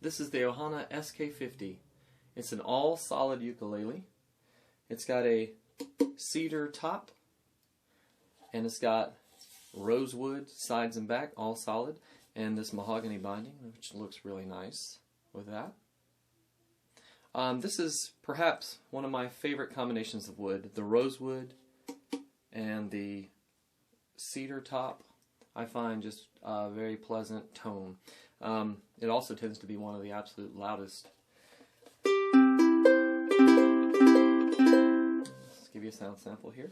This is the Ohana SK-50. It's an all solid ukulele. It's got a cedar top and it's got rosewood sides and back, all solid, and this mahogany binding, which looks really nice with that. This is perhaps one of my favorite combinations of wood. The rosewood and the cedar top I find just a very pleasant tone. It also tends to be one of the absolute loudest. Let's give you a sound sample here.